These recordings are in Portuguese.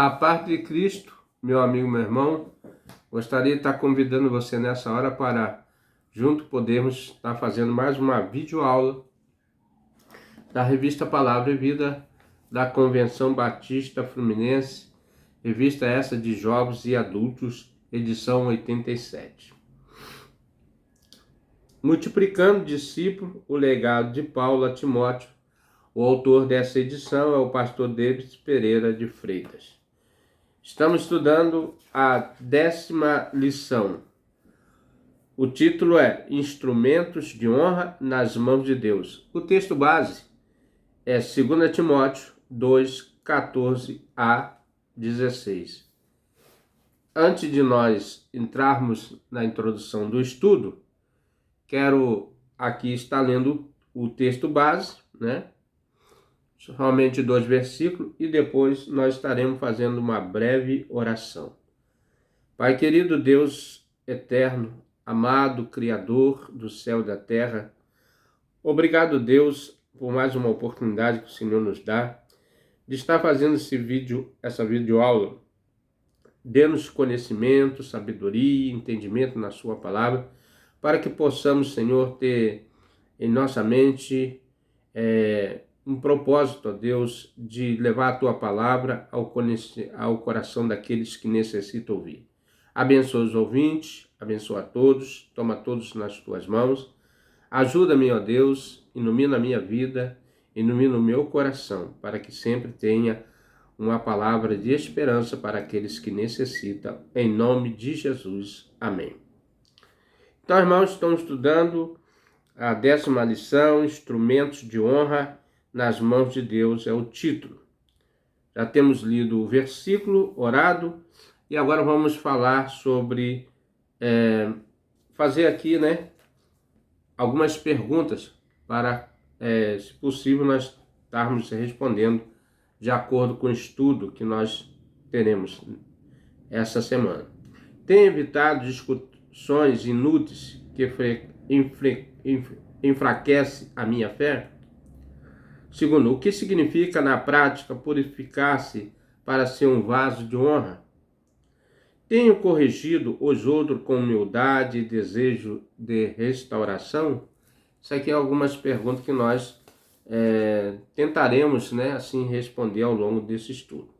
A paz de Cristo, meu amigo, meu irmão, gostaria de estar convidando você nessa hora para junto podermos estar fazendo mais uma videoaula da revista Palavra e Vida da Convenção Batista Fluminense, revista essa de jovens e adultos, edição 87. Multiplicando discípulo, o legado de Paulo a Timóteo. O autor dessa edição é o pastor David Pereira de Freitas. Estamos estudando a 10ª lição. O título é Instrumentos de Honra nas Mãos de Deus. O texto base é 2 Timóteo 2, 14 a 16. Antes de nós entrarmos na introdução do estudo, quero aqui estar lendo o texto base, né? Somente 2 versículos, e depois nós estaremos fazendo uma breve oração. Pai querido, Deus eterno, amado, Criador do céu e da terra, obrigado, Deus, por mais uma oportunidade que o Senhor nos dá de estar fazendo essa videoaula. Dê-nos conhecimento, sabedoria, entendimento na sua palavra, para que possamos, Senhor, ter em nossa mente um propósito, ó Deus, de levar a Tua palavra ao coração daqueles que necessitam ouvir. Abençoa os ouvintes, abençoa a todos, toma todos nas Tuas mãos. Ajuda-me, ó Deus, ilumina a minha vida, ilumina o meu coração, para que sempre tenha uma palavra de esperança para aqueles que necessitam. Em nome de Jesus. Amém. Então, irmãos, estamos estudando a 10ª lição, Instrumentos de Honra nas Mãos de Deus, é o título. Já temos lido o versículo, orado, e agora vamos falar sobre, fazer aqui, algumas perguntas para, se possível, nós estarmos respondendo de acordo com o estudo que nós teremos essa semana. Tem evitado discussões inúteis que enfraquece a minha fé? Segundo, o que significa na prática purificar-se para ser um vaso de honra? Tenho corrigido os outros com humildade e desejo de restauração? Isso aqui é algumas perguntas que nós tentaremos, assim responder ao longo desse estudo.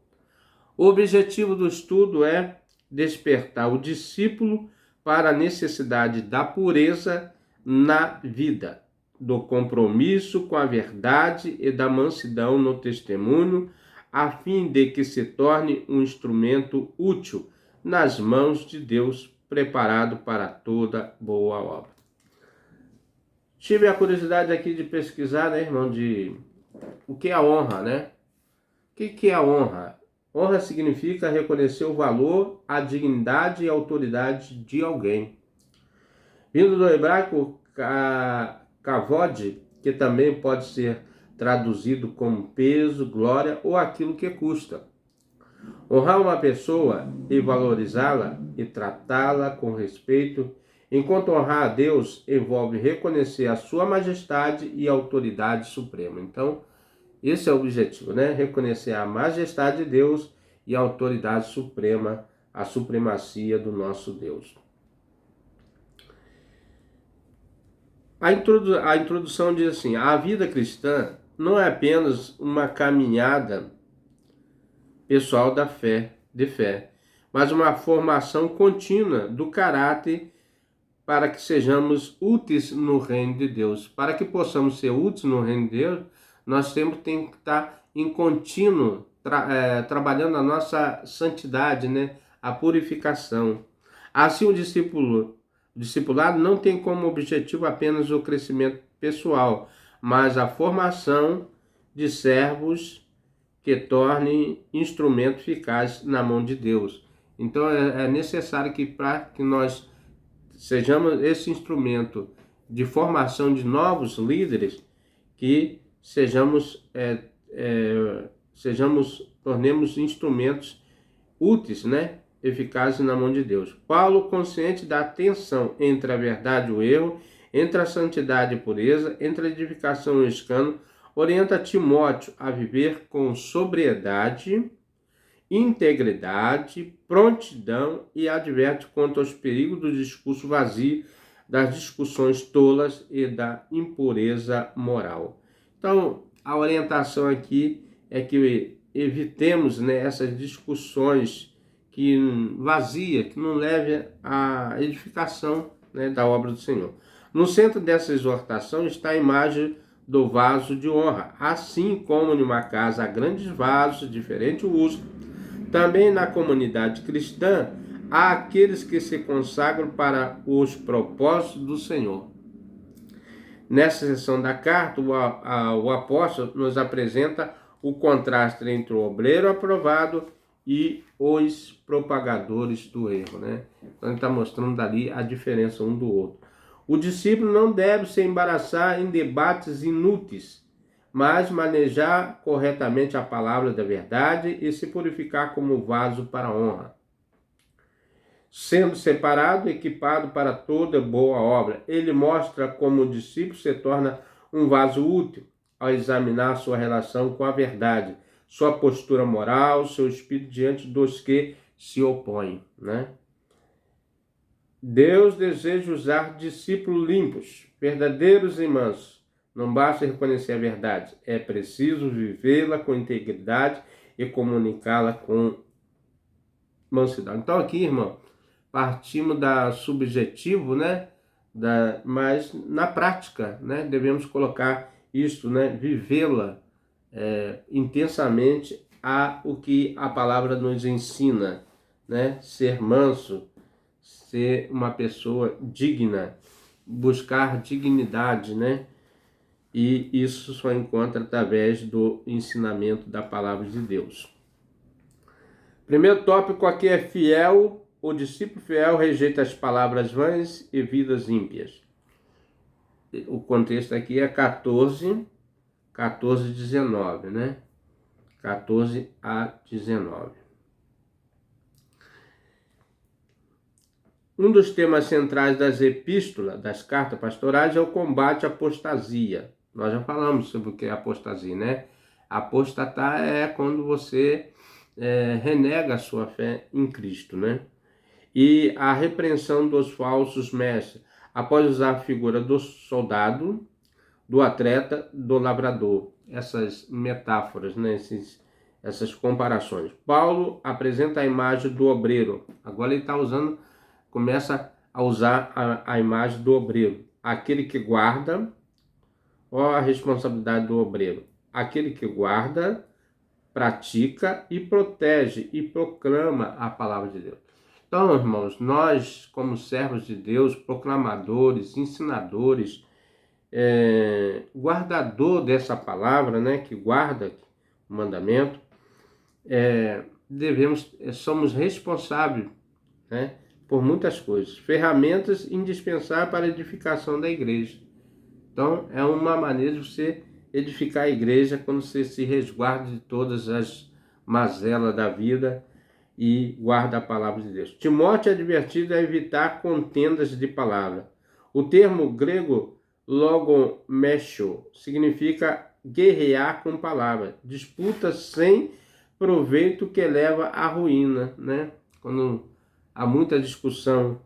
O objetivo do estudo é despertar o discípulo para a necessidade da pureza na vida, do compromisso com a verdade e da mansidão no testemunho, a fim de que se torne um instrumento útil nas mãos de Deus, preparado para toda boa obra. Tive a curiosidade aqui de pesquisar, irmão, de o que é a honra, O que é a honra? Honra significa reconhecer o valor, a dignidade e a autoridade de alguém. Vindo do hebraico kavod, que também pode ser traduzido como peso, glória ou aquilo que custa. Honrar uma pessoa e valorizá-la e tratá-la com respeito, enquanto honrar a Deus envolve reconhecer a sua majestade e autoridade suprema. Então, esse é o objetivo, Reconhecer a majestade de Deus e a autoridade suprema, a supremacia do nosso Deus. A introdução diz assim: a vida cristã não é apenas uma caminhada pessoal de fé, mas uma formação contínua do caráter para que sejamos úteis no reino de Deus. Para que possamos ser úteis no reino de Deus, nós sempre temos que estar em contínuo, trabalhando a nossa santidade, a purificação. Assim, o discipulado não tem como objetivo apenas o crescimento pessoal, mas a formação de servos que tornem instrumento eficaz na mão de Deus. Então é necessário que para que nós sejamos esse instrumento de formação de novos líderes, que tornemos instrumentos úteis, eficazes na mão de Deus. Paulo, consciente da tensão entre a verdade e o erro, entre a santidade e a pureza, entre a edificação e o escândalo, orienta Timóteo a viver com sobriedade integridade, prontidão e adverte quanto aos perigos do discurso vazio, das discussões tolas e da impureza moral. Então, a orientação aqui é que evitemos, né, essas discussões vazias, que não levem à edificação, né, da obra do Senhor. No centro dessa exortação está a imagem do vaso de honra, assim como em uma casa há grandes vasos, diferente o uso. Também na comunidade cristã há aqueles que se consagram para os propósitos do Senhor. Nessa seção da carta, o apóstolo nos apresenta o contraste entre o obreiro aprovado e os propagadores do erro, né? Então ele está mostrando dali a diferença um do outro. O discípulo não deve se embaraçar em debates inúteis, mas manejar corretamente a palavra da verdade e se purificar como vaso para a honra, sendo separado e equipado para toda boa obra. Ele mostra como o discípulo se torna um vaso útil ao examinar sua relação com a verdade, sua postura moral, seu espírito diante dos que se opõem, né? Deus deseja usar discípulos limpos, verdadeiros e mansos. Não basta reconhecer a verdade, é preciso vivê-la com integridade e comunicá-la com mansidão. Então aqui, irmão, partimos da subjetivo, né? Mas na prática, né? Devemos colocar isto, né? Vivê-la intensamente o que a palavra nos ensina, né? Ser manso, ser uma pessoa digna, buscar dignidade, né? E isso só encontra através do ensinamento da palavra de Deus. Primeiro tópico aqui é fiel. O discípulo fiel rejeita as palavras vãs e vidas ímpias. O contexto aqui é 14, 19, né? 14 a 19. Um dos temas centrais das epístolas, das cartas pastorais, é o combate à apostasia. Nós já falamos sobre o que é apostasia, né? Apostatar é quando você renega a sua fé em Cristo, né? E a repreensão dos falsos mestres, após usar a figura do soldado, do atleta, do lavrador. Essas metáforas, né? Essas comparações. Paulo apresenta a imagem do obreiro. Agora ele começa a usar a imagem do obreiro. Aquele que guarda, ó a responsabilidade do obreiro. Aquele que guarda, pratica e protege e proclama a palavra de Deus. Então, irmãos, nós, como servos de Deus, proclamadores, ensinadores, guardador dessa palavra, né, que guarda o mandamento, somos responsáveis, né, por muitas coisas, ferramentas indispensáveis para a edificação da igreja. Então, é uma maneira de você edificar a igreja quando você se resguarda de todas as mazelas da vida e guarda a palavra de Deus. Timóteo é advertido a evitar contendas de palavra. O termo grego logomechio significa guerrear com palavra, disputa sem proveito que leva à ruína, né? Quando há muita discussão,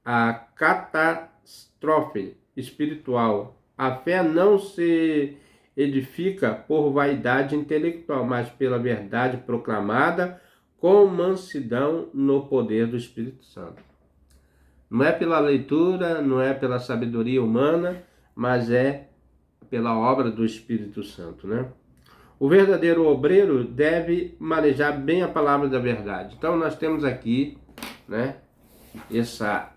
a catástrofe espiritual. A fé não se edifica por vaidade intelectual, mas pela verdade proclamada com mansidão no poder do Espírito Santo. Não é pela leitura, não é pela sabedoria humana, mas é pela obra do Espírito Santo, né? O verdadeiro obreiro deve manejar bem a palavra da verdade. Então nós temos aqui, né, essa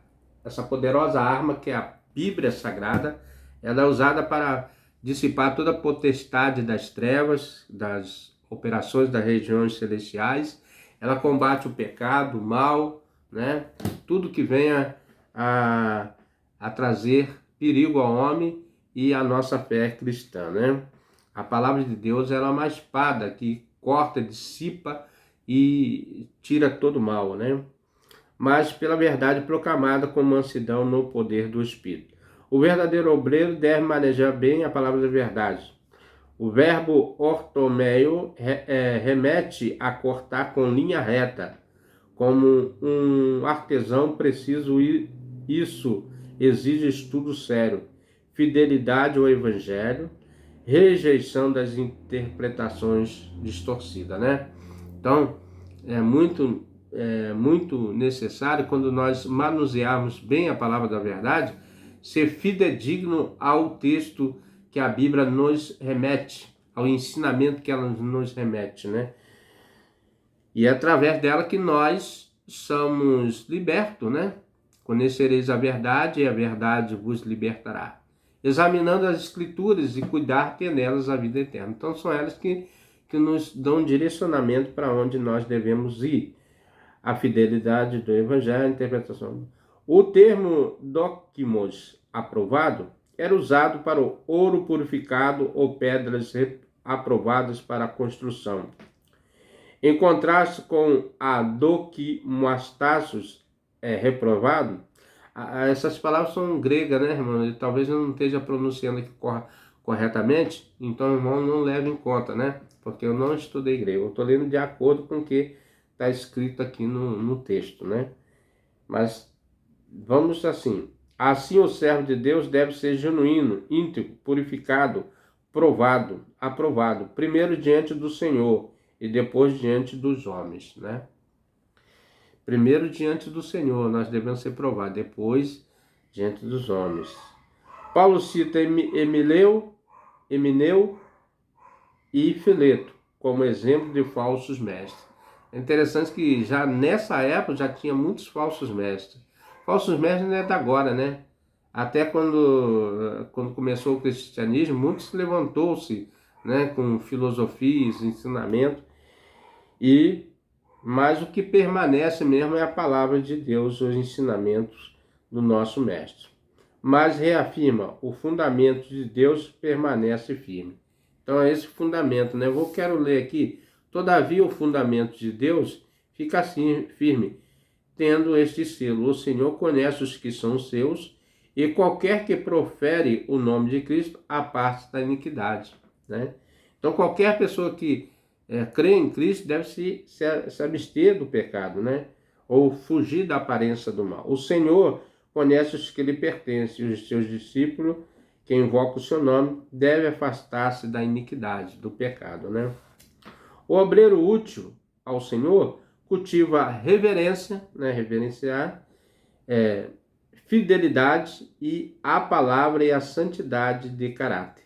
poderosa arma que é a Bíblia Sagrada. Ela é usada para dissipar toda a potestade das trevas, das operações das regiões celestiais. Ela combate o pecado, o mal, né? Tudo que venha a trazer perigo ao homem e à nossa fé cristã, né? A palavra de Deus ela é uma espada que corta, dissipa e tira todo o mal, né? Mas pela verdade proclamada com mansidão no poder do Espírito. O verdadeiro obreiro deve manejar bem a palavra da verdade. O verbo ortomeio remete a cortar com linha reta, como um artesão preciso. Isso exige estudo sério, fidelidade ao evangelho, rejeição das interpretações distorcidas, né? Então, é muito necessário, quando nós manusearmos bem a palavra da verdade, ser fidedigno ao texto que a Bíblia nos remete, ao ensinamento que ela nos remete, né? E é através dela que nós somos libertos, né? Conhecereis a verdade e a verdade vos libertará. Examinando as Escrituras e cuidar ter nelas a vida eterna. Então são elas que nos dão direcionamento para onde nós devemos ir. A fidelidade do Evangelho, a interpretação. O termo dokimos, aprovado, era usado para o ouro purificado ou pedras aprovadas para a construção. Em contraste com a dokimostasos, reprovado, essas palavras são gregas, né, irmão? Talvez eu não esteja pronunciando aqui corretamente, então, irmão, não leve em conta, né? Porque eu não estudei grego, eu estou lendo de acordo com o que está escrito aqui no texto, né? Mas vamos assim. Assim o servo de Deus deve ser genuíno, íntegro, purificado, provado, aprovado, primeiro diante do Senhor e depois diante dos homens, né? Primeiro diante do Senhor nós devemos ser provados, depois diante dos homens. Paulo cita Emineu e Fileto como exemplo de falsos mestres. É interessante que já nessa época já tinha muitos falsos mestres. Falsos mestres não é da agora, né? Até quando começou o cristianismo, muitos levantou-se, né, com filosofias, ensinamentos, mas o que permanece mesmo é a palavra de Deus, os ensinamentos do nosso mestre. Mas reafirma, o fundamento de Deus permanece firme. Então é esse fundamento, né? Eu quero ler aqui. Todavia o fundamento de Deus fica assim firme, tendo este selo: o Senhor conhece os que são seus, e qualquer que profere o nome de Cristo aparte da iniquidade, né? Então qualquer pessoa que crê em Cristo deve se abster do pecado, né? Ou fugir da aparência do mal. O Senhor conhece os que lhe pertencem, e os seus discípulos, que invocam o seu nome, deve afastar-se da iniquidade, do pecado, né? O obreiro útil ao Senhor cultiva a reverência, né? Reverenciar, fidelidade e a palavra e a santidade de caráter.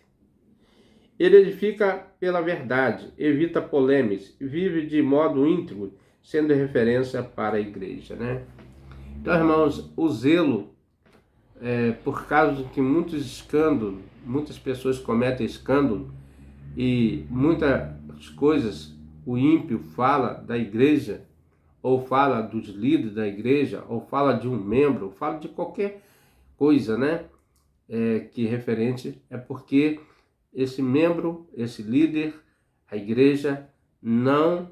Ele edifica pela verdade, evita polêmicas, vive de modo íntegro, sendo referência para a igreja, né? Então, irmãos, o zelo, por causa de que muitos escândalos, muitas pessoas cometem escândalo e muitas coisas o ímpio fala da igreja, ou fala dos líderes da igreja, ou fala de um membro, ou fala de qualquer coisa, né? Que referente é porque esse membro, esse líder, a igreja, não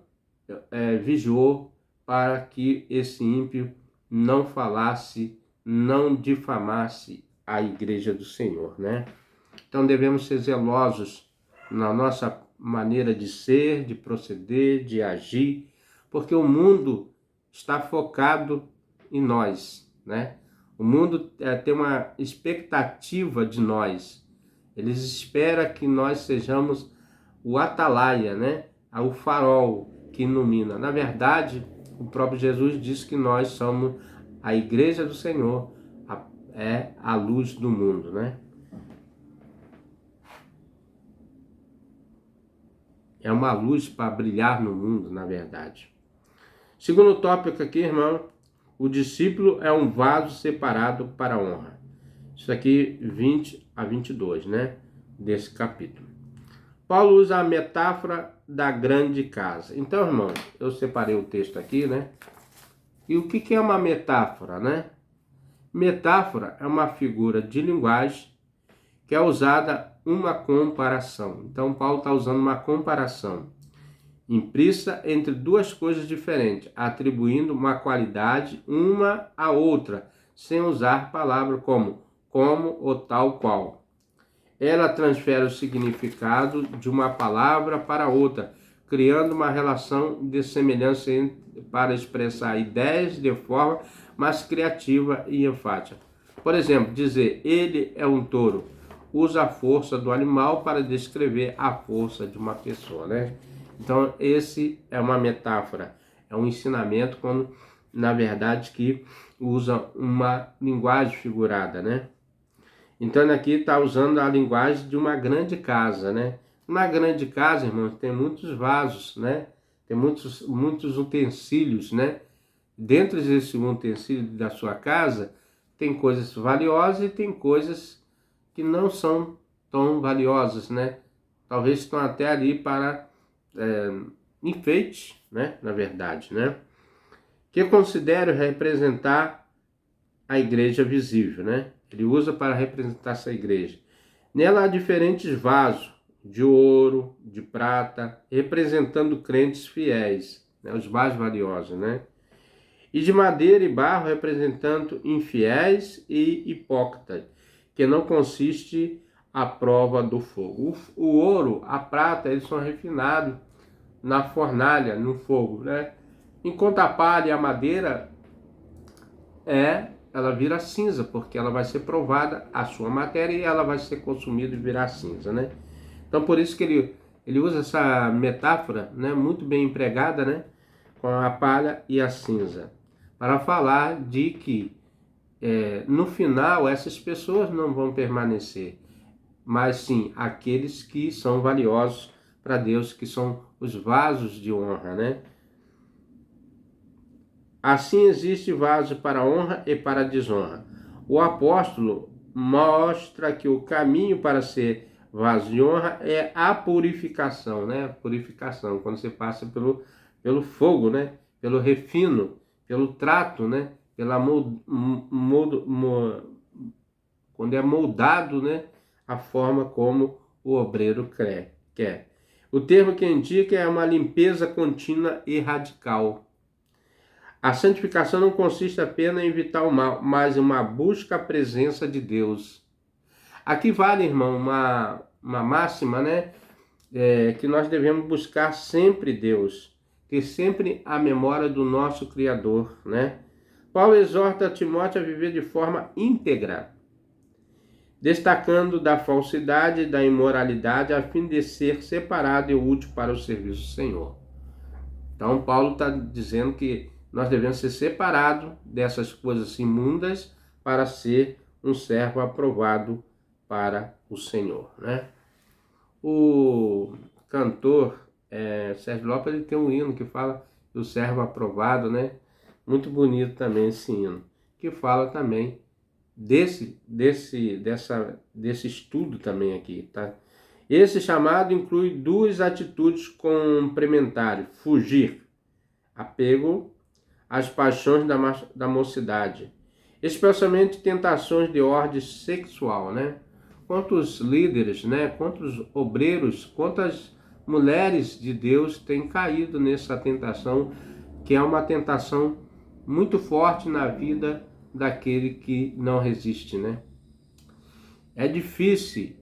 vigiou para que esse ímpio não falasse, não difamasse a igreja do Senhor, né? Então devemos ser zelosos na nossa maneira de ser, de proceder, de agir, porque o mundo está focado em nós, né? O mundo tem uma expectativa de nós. Eles esperam que nós sejamos o atalaia, né? O farol que ilumina. Na verdade, o próprio Jesus disse que nós somos a igreja do Senhor, a luz do mundo, né? É uma luz para brilhar no mundo, na verdade. Segundo tópico aqui, irmão, o discípulo é um vaso separado para a honra. Isso aqui 20 a 22, né? Desse capítulo. Paulo usa a metáfora da grande casa. Então, irmão, eu separei o texto aqui, né? E o que é uma metáfora, né? Metáfora é uma figura de linguagem que é usada uma comparação. Então, Paulo está usando uma comparação implícita entre duas coisas diferentes, atribuindo uma qualidade uma à outra, sem usar palavras como ou tal qual. Ela transfere o significado de uma palavra para outra, criando uma relação de semelhança para expressar ideias de forma mais criativa e enfática. Por exemplo, dizer ele é um touro usa a força do animal para descrever a força de uma pessoa, né? Então, esse é uma metáfora, é um ensinamento quando, na verdade, que usa uma linguagem figurada, né? Então, aqui está usando a linguagem de uma grande casa, né? Uma grande casa, irmãos, tem muitos vasos, né? Tem muitos utensílios, né? Dentro desse utensílio da sua casa, tem coisas valiosas e tem coisas que não são tão valiosas, né? Talvez estão até ali para enfeite, né? Na verdade, né? Que eu considero representar a igreja visível, né? Ele usa para representar essa igreja. Nela há diferentes vasos de ouro, de prata, representando crentes fiéis, né? Os mais valiosos, né? E de madeira e barro, representando infiéis e hipócritas, que não consiste a prova do fogo. O ouro, a prata, eles são refinados na fornalha, no fogo, né? Enquanto a palha e a madeira ela vira cinza, porque ela vai ser provada a sua matéria e ela vai ser consumida e virar cinza, né? Então por isso que ele usa essa metáfora, né, muito bem empregada, né, com a palha e a cinza, para falar de que no final essas pessoas não vão permanecer, mas sim aqueles que são valiosos para Deus, que são os vasos de honra, né? Assim existe vaso para honra e para desonra. O apóstolo mostra que o caminho para ser vaso de honra é a purificação, né? Purificação, quando você passa pelo fogo, né? Pelo refino, pelo trato, né? Quando é moldado, né? A forma como o obreiro quer. O termo que indica é uma limpeza contínua e radical. A santificação não consiste apenas em evitar o mal, mas em uma busca à presença de Deus. Aqui vale, irmão, uma máxima, né? Que nós devemos buscar sempre Deus, ter sempre a memória do nosso Criador, né? Paulo exorta Timóteo a viver de forma íntegra, destacando da falsidade e da imoralidade, a fim de ser separado e útil para o serviço do Senhor. Então, Paulo está dizendo que nós devemos ser separados dessas coisas imundas para ser um servo aprovado para o Senhor, né? O cantor Sérgio Lopes, ele tem um hino que fala do servo aprovado, né? Muito bonito também esse hino, que fala também desse estudo também aqui, tá? Esse chamado inclui duas atitudes complementares: fugir, apego às paixões da mocidade, especialmente tentações de ordem sexual, né? Quantos líderes, né? Quantos obreiros, quantas mulheres de Deus têm caído nessa tentação, que é uma tentação muito forte na vida daquele que não resiste, né? É difícil,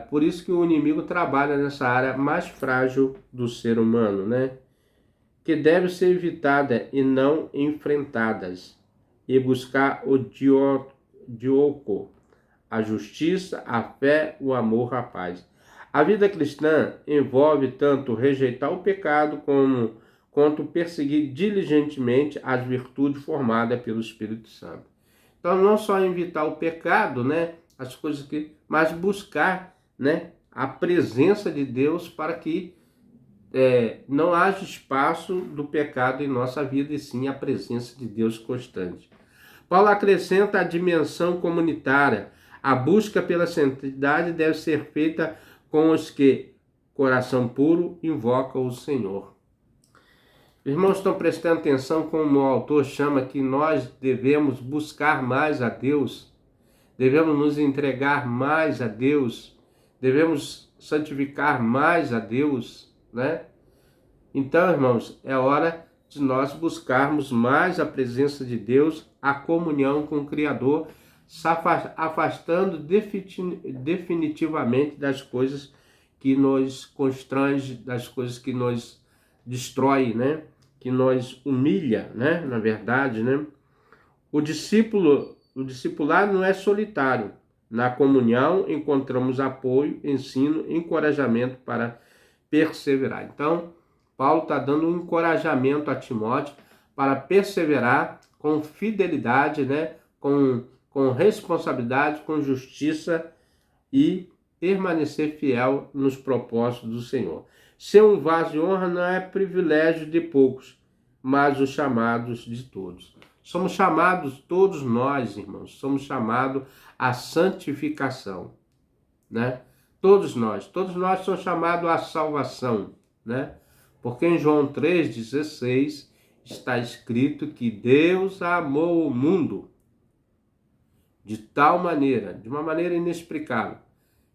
por isso que o inimigo trabalha nessa área mais frágil do ser humano, né? Que devem ser evitadas e não enfrentadas, e buscar o dioco, a justiça, a fé, o amor, a paz. A vida cristã envolve tanto rejeitar o pecado quanto perseguir diligentemente as virtudes formadas pelo Espírito Santo. Então, não só evitar o pecado, né, as coisas mas buscar, né, a presença de Deus para que não haja espaço do pecado em nossa vida, e sim a presença de Deus constante. Paulo acrescenta a dimensão comunitária. A busca pela santidade deve ser feita com os que, coração puro, invocam o Senhor. Irmãos, estão prestando atenção como o autor chama que nós devemos buscar mais a Deus, devemos nos entregar mais a Deus, devemos santificar mais a Deus, né? Então, irmãos, é hora de nós buscarmos mais a presença de Deus, a comunhão com o Criador, se afastando definitivamente das coisas que nos constrange, das coisas que nos destrói, né? Que nos humilha, né? Na verdade, né? O discipulado não é solitário. Na comunhão encontramos apoio, ensino, encorajamento para perseverar. Então, Paulo está dando um encorajamento a Timóteo para perseverar com fidelidade, né? Com responsabilidade, com justiça e permanecer fiel nos propósitos do Senhor. Ser um vaso de honra não é privilégio de poucos, mas os chamados de todos. Somos chamados, todos nós, irmãos, somos chamados à santificação, né? Todos nós somos chamados à salvação, né? Porque em João 3,16 está escrito que Deus amou o mundo de tal maneira, de uma maneira inexplicável,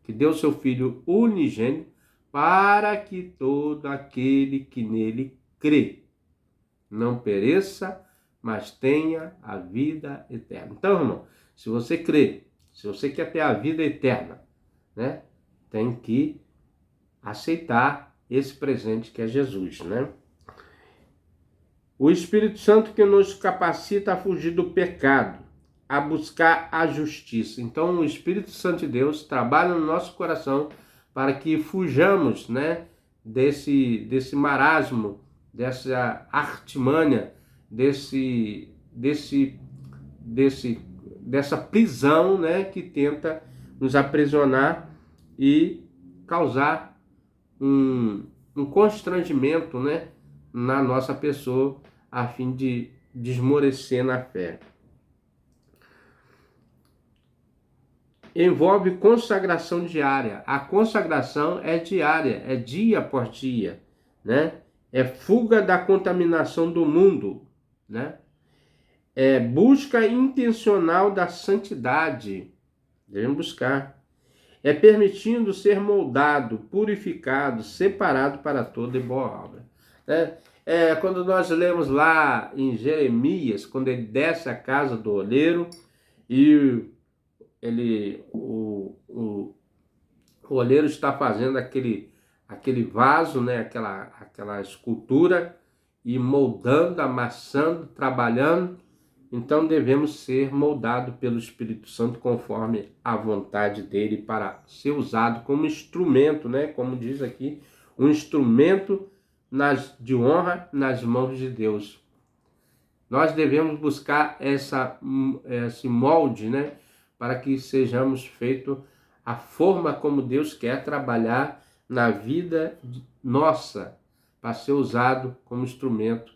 que deu seu Filho unigênito para que todo aquele que nele crê não pereça, mas tenha a vida eterna. Então, irmão, se você crê, se você quer ter a vida eterna, né, tem que aceitar esse presente que é Jesus, né? O Espírito Santo que nos capacita a fugir do pecado, a buscar a justiça. Então, o Espírito Santo de Deus trabalha no nosso coração para que fujamos, né, desse marasmo, dessa artimanha, dessa prisão, né, que tenta nos aprisionar e causar um constrangimento, né, na nossa pessoa, a fim de desmorecer na fé. Envolve consagração diária. A consagração é diária, é dia após dia, né? É fuga da contaminação do mundo, né? É busca intencional da santidade. Devemos buscar. É permitindo ser moldado, purificado, separado para toda e boa obra. Quando nós lemos lá em Jeremias, quando ele desce à casa do oleiro e o oleiro está fazendo aquele vaso, né, aquela escultura, e moldando, amassando, trabalhando. Então devemos ser moldados pelo Espírito Santo conforme a vontade dele, para ser usado como instrumento, né, como diz aqui, um instrumento de honra nas mãos de Deus. Nós devemos buscar esse molde, né, para que sejamos feitos a forma como Deus quer trabalhar na vida nossa, para ser usado como instrumento,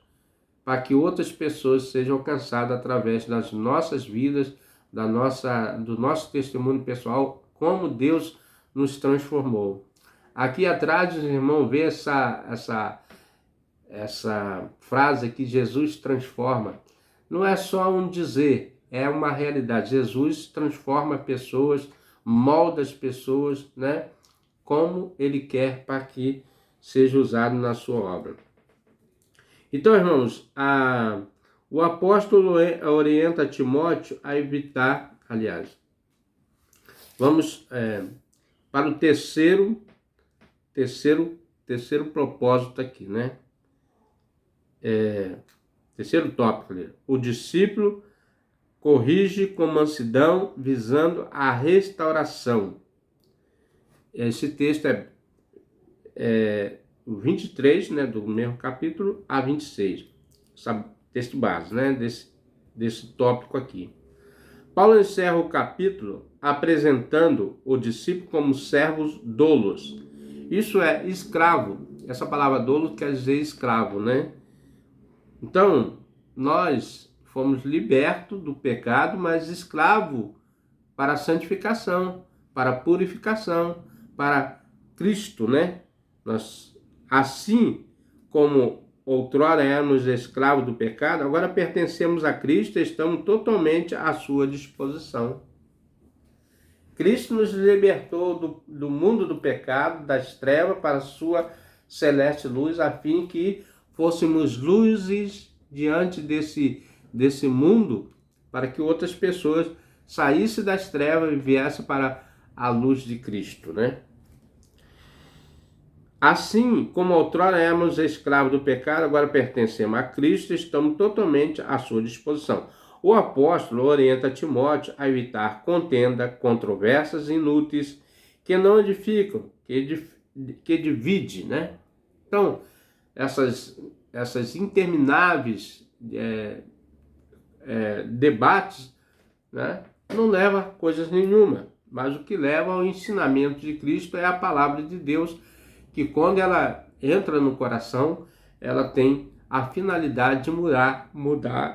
para que outras pessoas sejam alcançadas através das nossas vidas, do nosso testemunho pessoal, como Deus nos transformou. Aqui atrás, irmão, vê essa frase que Jesus transforma. Não é só um dizer, é uma realidade. Jesus transforma pessoas, molda as pessoas, né, como ele quer para que seja usado na sua obra. Então, irmãos, o apóstolo orienta Timóteo a evitar, vamos para o terceiro propósito aqui, né? Terceiro tópico ali. O discípulo corrige com mansidão, visando a restauração. Esse texto é o 23, né, do mesmo capítulo, a 26. Texto base, né, desse tópico aqui. Paulo encerra o capítulo apresentando o discípulo como servos doulos. Isso é escravo. Essa palavra doulo quer dizer escravo, né? Então, nós fomos libertos do pecado, mas escravo para a santificação, para a purificação, para Cristo, né? Nós, assim como outrora éramos escravos do pecado, agora pertencemos a Cristo e estamos totalmente à sua disposição. Cristo nos libertou do mundo do pecado, das trevas, para a sua celeste luz, a fim que fôssemos luzes diante desse mundo, para que outras pessoas saísse das trevas e viesse para a luz de Cristo, né? Assim como outrora éramos escravos do pecado, agora pertencemos a Cristo e estamos totalmente à sua disposição. O apóstolo orienta Timóteo a evitar contenda, controvérsias inúteis, que não edificam, que divide, né? Então, essas intermináveis debates, né, não leva a coisas nenhuma, mas o que leva ao ensinamento de Cristo é a palavra de Deus, que quando ela entra no coração, ela tem a finalidade de mudar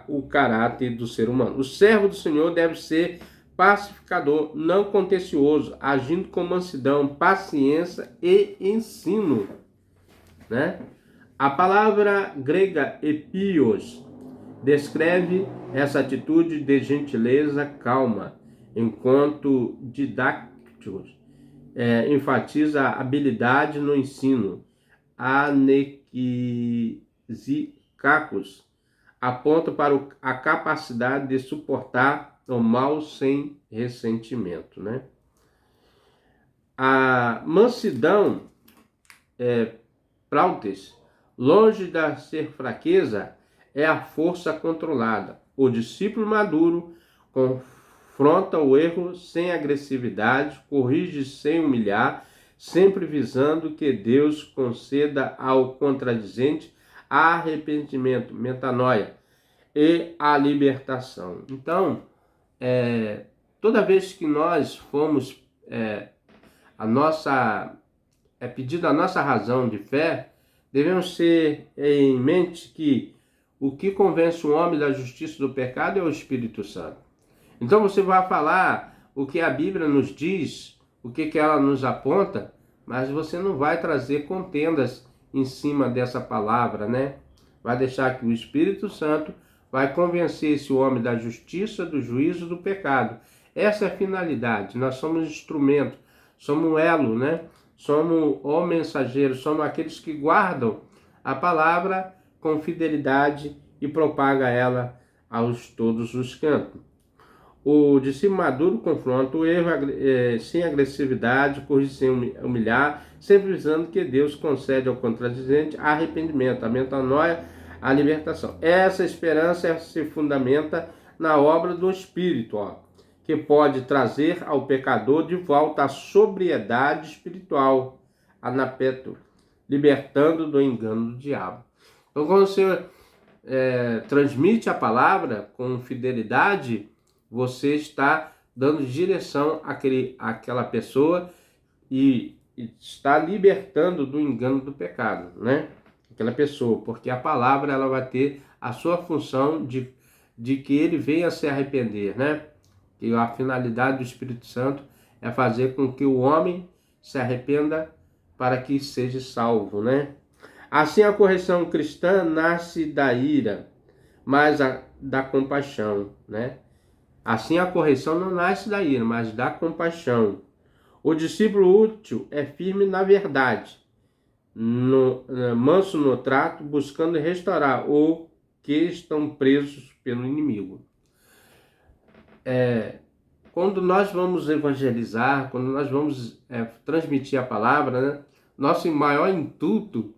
o caráter do ser humano. O servo do Senhor deve ser pacificador, não contencioso, agindo com mansidão, paciência e ensino, né? A palavra grega epios descreve essa atitude de gentileza calma, enquanto didactos enfatiza a habilidade no ensino. Anekizikakos aponta para a capacidade de suportar o mal sem ressentimento, né? A mansidão, prautes, longe de ser fraqueza, é a força controlada. O discípulo maduro confronta o erro sem agressividade, corrige sem humilhar, sempre visando que Deus conceda ao contradizente arrependimento, metanoia e a libertação. Então, toda vez que nós fomos pedida a nossa razão de fé, devemos ter em mente que o que convence o homem da justiça do pecado é o Espírito Santo. Então você vai falar o que a Bíblia nos diz, o que ela nos aponta, mas você não vai trazer contendas em cima dessa palavra, né? Vai deixar que o Espírito Santo vai convencer esse homem da justiça, do juízo, do pecado. Essa é a finalidade. Nós somos instrumento, somos um elo, né? Somos o mensageiro, somos aqueles que guardam a palavra com fidelidade e propaga ela aos todos os cantos. O discípulo maduro confronta o erro sem agressividade, corrige sem humilhar, sempre visando que Deus concede ao contradizente arrependimento, a metanoia, a libertação. Essa esperança se fundamenta na obra do Espírito, que pode trazer ao pecador de volta a sobriedade espiritual, anapeto, libertando do engano do diabo. Então, quando você transmite a palavra com fidelidade, você está dando direção àquela pessoa e está libertando do engano do pecado, né? Aquela pessoa, porque a palavra ela vai ter a sua função de que ele venha a se arrepender, né? E a finalidade do Espírito Santo é fazer com que o homem se arrependa para que seja salvo, né? Assim, a correção cristã nasce da ira, mas da compaixão, né? Assim, a correção não nasce da ira, mas da compaixão. O discípulo útil é firme na verdade, manso no trato, buscando restaurar o que estão presos pelo inimigo. Quando nós vamos evangelizar, quando nós vamos transmitir a palavra, né, nosso maior intuito,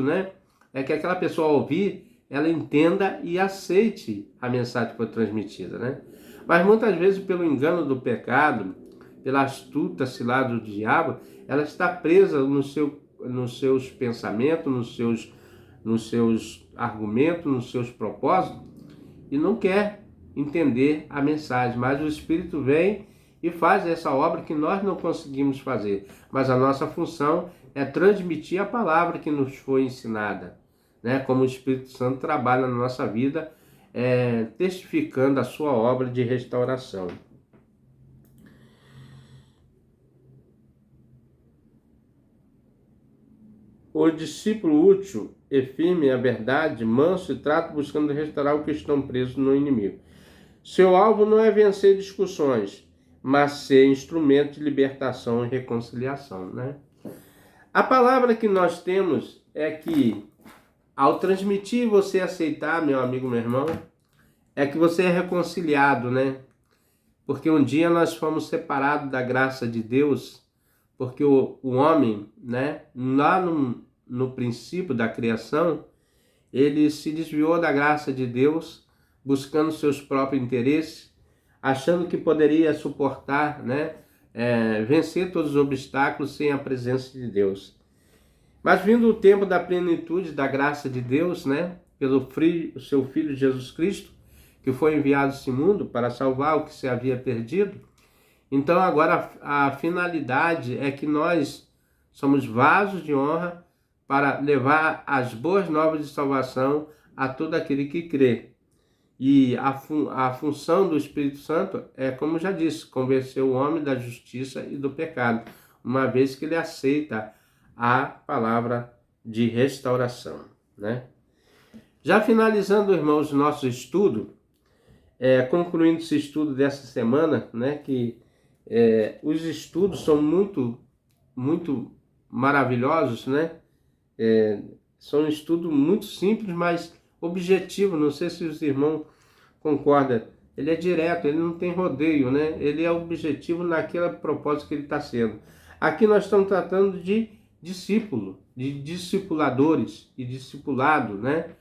né, é que aquela pessoa ao ouvir, ela entenda e aceite a mensagem que foi transmitida, né? Mas muitas vezes, pelo engano do pecado, pela astuta cilada do diabo, ela está presa nos seus pensamentos, nos seus argumentos, nos seus propósitos, e não quer entender a mensagem. Mas o Espírito vem e faz essa obra que nós não conseguimos fazer. Mas a nossa função é transmitir a palavra que nos foi ensinada, né? Como o Espírito Santo trabalha na nossa vida, testificando a sua obra de restauração. O discípulo útil e firme à verdade, manso e trato, buscando restaurar o que estão presos no inimigo. Seu alvo não é vencer discussões, mas ser instrumento de libertação e reconciliação, né? A palavra que nós temos é que, ao transmitir você aceitar, meu amigo, meu irmão, é que você é reconciliado, né? porque um dia nós fomos separados da graça de Deus, porque o homem, né, lá no princípio da criação, ele se desviou da graça de Deus, buscando seus próprios interesses, achando que poderia suportar, né, vencer todos os obstáculos sem a presença de Deus. Mas vindo o tempo da plenitude da graça de Deus, né, pelo seu Filho Jesus Cristo, que foi enviado a esse mundo para salvar o que se havia perdido, então agora a finalidade é que nós somos vasos de honra para levar as boas novas de salvação a todo aquele que crê. E a função do Espírito Santo é, como já disse, convencer o homem da justiça e do pecado, uma vez que ele aceita a palavra de restauração, né? Já finalizando, irmãos, nosso estudo, concluindo esse estudo dessa semana, né, que os estudos são muito, muito maravilhosos, né? São um estudo muito simples, mas objetivo. Não sei se os irmãos concordam. Ele é direto, ele não tem rodeio, né? Ele é objetivo naquele propósito que ele está sendo. Aqui nós estamos tratando de discípulo, de discipuladores e discipulado, né?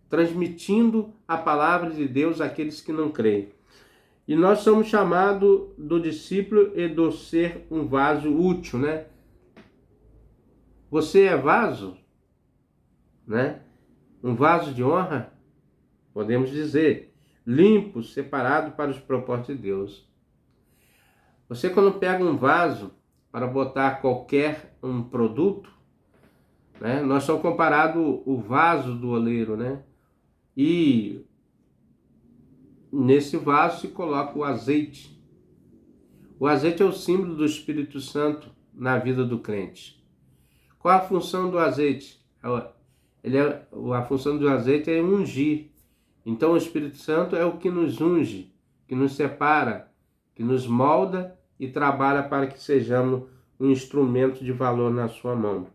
Transmitindo a palavra de Deus àqueles que não creem. E nós somos chamados do discípulo e do ser um vaso útil, né? Você é vaso, né? Um vaso de honra, podemos dizer, limpo, separado para os propósitos de Deus. Você, quando pega um vaso para botar qualquer um produto, né? Nós somos comparados o vaso do oleiro, né? E nesse vaso se coloca o azeite. O azeite é o símbolo do Espírito Santo na vida do crente. Qual a função do azeite? A função do azeite é ungir. Então o Espírito Santo é o que nos unge, que nos separa, que nos molda e trabalha para que sejamos um instrumento de valor na sua mão.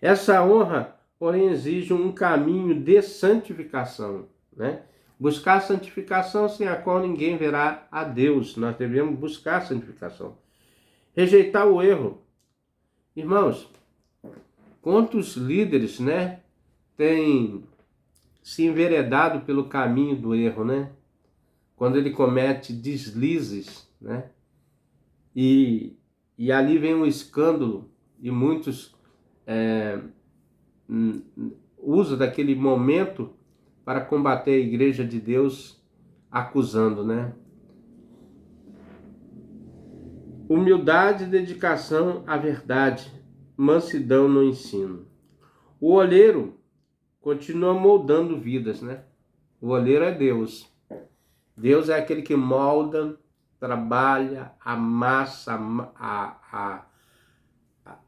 Essa honra, porém, exige um caminho de santificação, né? Buscar a santificação, sem a qual ninguém verá a Deus. Nós devemos buscar a santificação. Rejeitar o erro. Irmãos, quantos líderes, né, têm se enveredado pelo caminho do erro, né? Quando ele comete deslizes, né? E ali vem um escândalo e muitos usam daquele momento para combater a igreja de Deus, acusando, né? Humildade e dedicação à verdade, mansidão no ensino. O olheiro continua moldando vidas, né? O olheiro é Deus. Deus é aquele que molda, trabalha, amassa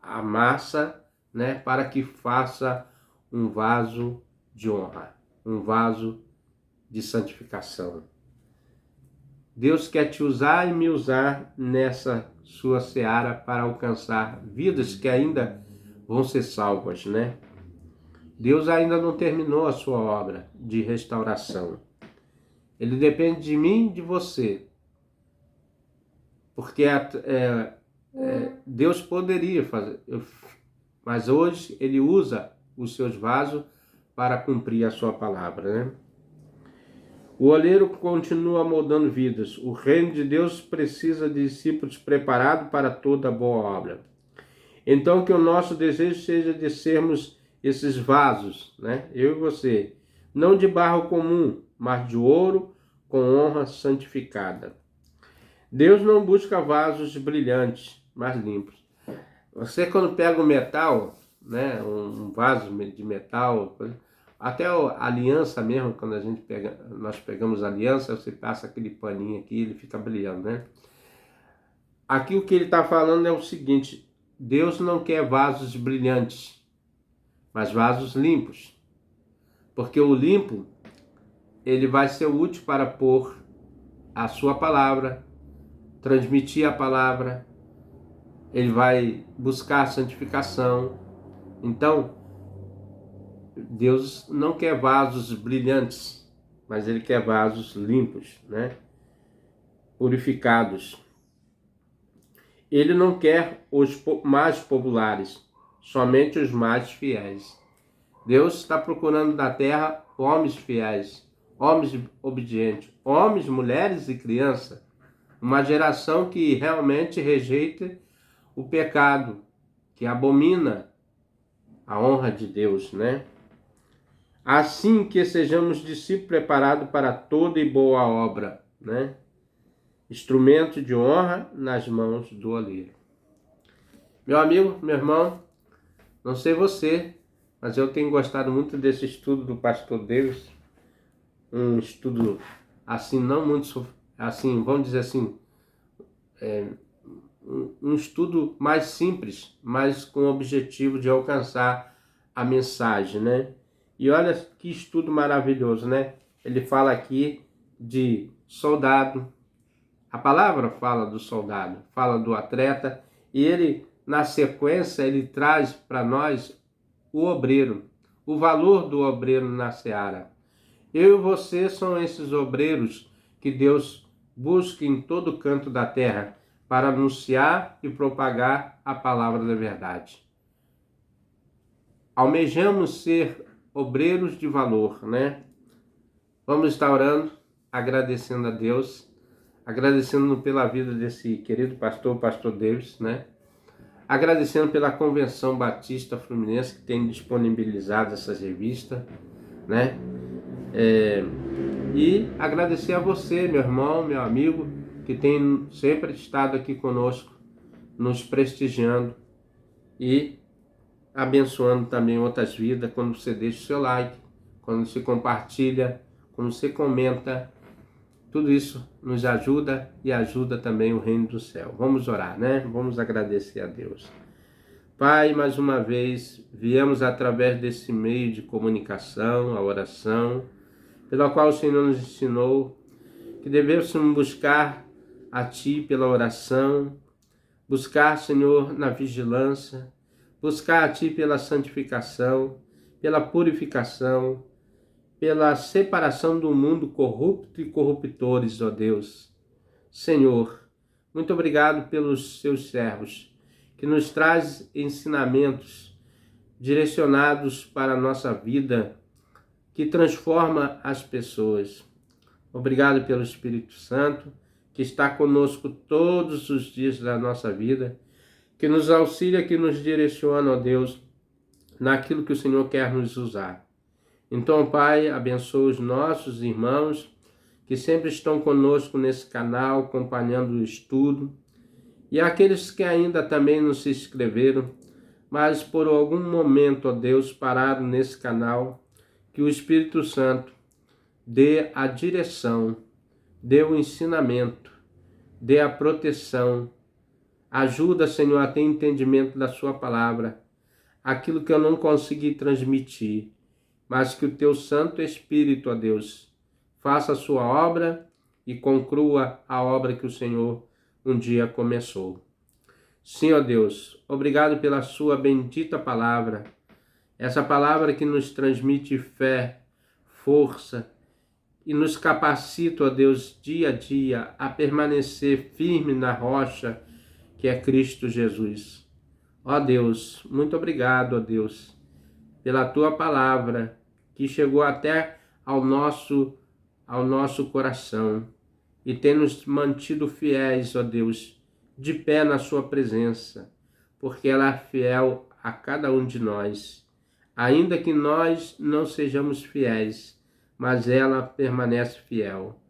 a massa, né? Para que faça um vaso de honra, um vaso de santificação. Deus quer te usar e me usar nessa sua seara para alcançar vidas que ainda vão ser salvas, né? Deus ainda não terminou a sua obra de restauração. Ele depende de mim e de você. Porque Deus poderia fazer, mas hoje ele usa os seus vasos para cumprir a sua palavra, né? O oleiro continua moldando vidas. O reino de Deus precisa de discípulos preparados para toda boa obra. Então, que o nosso desejo seja de sermos esses vasos, né? Eu e você. Não de barro comum, mas de ouro com honra santificada. Deus não busca vasos brilhantes, mas limpos. Você, quando pega um metal, né? Um vaso de metal, até a aliança mesmo, quando nós pegamos a aliança, você passa aquele paninho aqui, ele fica brilhando, né? Aqui o que ele está falando é o seguinte: Deus não quer vasos brilhantes, mas vasos limpos. Porque o limpo, ele vai ser útil para pôr a sua palavra, transmitir a palavra, ele vai buscar a santificação. Então, Deus não quer vasos brilhantes, mas ele quer vasos limpos, né? purificados. Ele não quer os mais populares, somente os mais fiéis. Deus está procurando na terra homens fiéis, homens obedientes, homens, mulheres e crianças. Uma geração que realmente rejeita o pecado, que abomina a honra de Deus, né? Assim que sejamos discípulos preparados para toda e boa obra, né? Instrumento de honra nas mãos do oleiro. Meu amigo, meu irmão, não sei você, mas eu tenho gostado muito desse estudo do pastor Davis. Um estudo assim, não muito, assim, vamos dizer assim, um estudo mais simples, mas com o objetivo de alcançar a mensagem, né? E olha que estudo maravilhoso, né? Ele fala aqui de soldado. A palavra fala do soldado, fala do atleta, e ele, na sequência, ele traz para nós o obreiro, o valor do obreiro na seara. Eu e você são esses obreiros que Deus busca em todo canto da terra para anunciar e propagar a palavra da verdade. Almejamos ser obreiros de valor, né? Vamos estar orando, agradecendo a Deus, agradecendo pela vida desse querido pastor, o pastor Davis, né? Agradecendo pela Convenção Batista Fluminense que tem disponibilizado essas revistas, né? E agradecer a você, meu irmão, meu amigo, que tem sempre estado aqui conosco, nos prestigiando e abençoando também outras vidas quando você deixa o seu like, quando você compartilha, quando você comenta. Tudo isso nos ajuda e ajuda também o reino do céu. Vamos orar, né? Vamos agradecer a Deus. Pai, mais uma vez, viemos através desse meio de comunicação, a oração, pela qual o Senhor nos ensinou que devemos buscar a Ti pela oração, buscar, Senhor, na vigilância, buscar a Ti pela santificação, pela purificação, pela separação do mundo corrupto e corruptores, ó Deus. Senhor, muito obrigado pelos seus servos, que nos traz ensinamentos direcionados para a nossa vida, que transforma as pessoas. Obrigado pelo Espírito Santo, que está conosco todos os dias da nossa vida, que nos auxilia, que nos direciona, ó Deus, naquilo que o Senhor quer nos usar. Então, Pai, abençoa os nossos irmãos que sempre estão conosco nesse canal, acompanhando o estudo, e aqueles que ainda também não se inscreveram, mas por algum momento, ó Deus, pararam nesse canal, que o Espírito Santo dê a direção, dê o ensinamento, dê a proteção, ajuda, Senhor, a ter entendimento da sua palavra, aquilo que eu não consegui transmitir, mas que o Teu Santo Espírito, ó Deus, faça a sua obra e conclua a obra que o Senhor um dia começou. Sim, ó Deus, obrigado pela sua bendita palavra, essa palavra que nos transmite fé, força e nos capacita, ó Deus, dia a dia a permanecer firme na rocha que é Cristo Jesus. Ó Deus, muito obrigado, ó Deus, pela tua palavra que chegou até ao nosso coração e tem nos mantido fiéis, ó Deus, de pé na sua presença, porque ela é fiel a cada um de nós. Ainda que nós não sejamos fiéis, mas ela permanece fiel.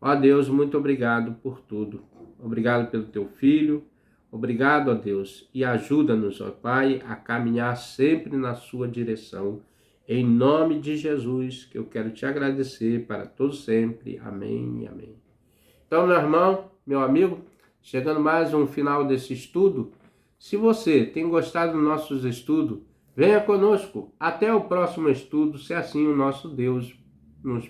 Ó Deus, muito obrigado por tudo. Obrigado pelo teu filho. Obrigado, ó Deus, e ajuda-nos, ó Pai, a caminhar sempre na sua direção. Em nome de Jesus, que eu quero te agradecer para todos sempre. Amém e amém. Então, meu irmão, meu amigo, chegando mais um final desse estudo, se você tem gostado dos nossos estudos, venha conosco. Até o próximo estudo, se assim o nosso Deus nos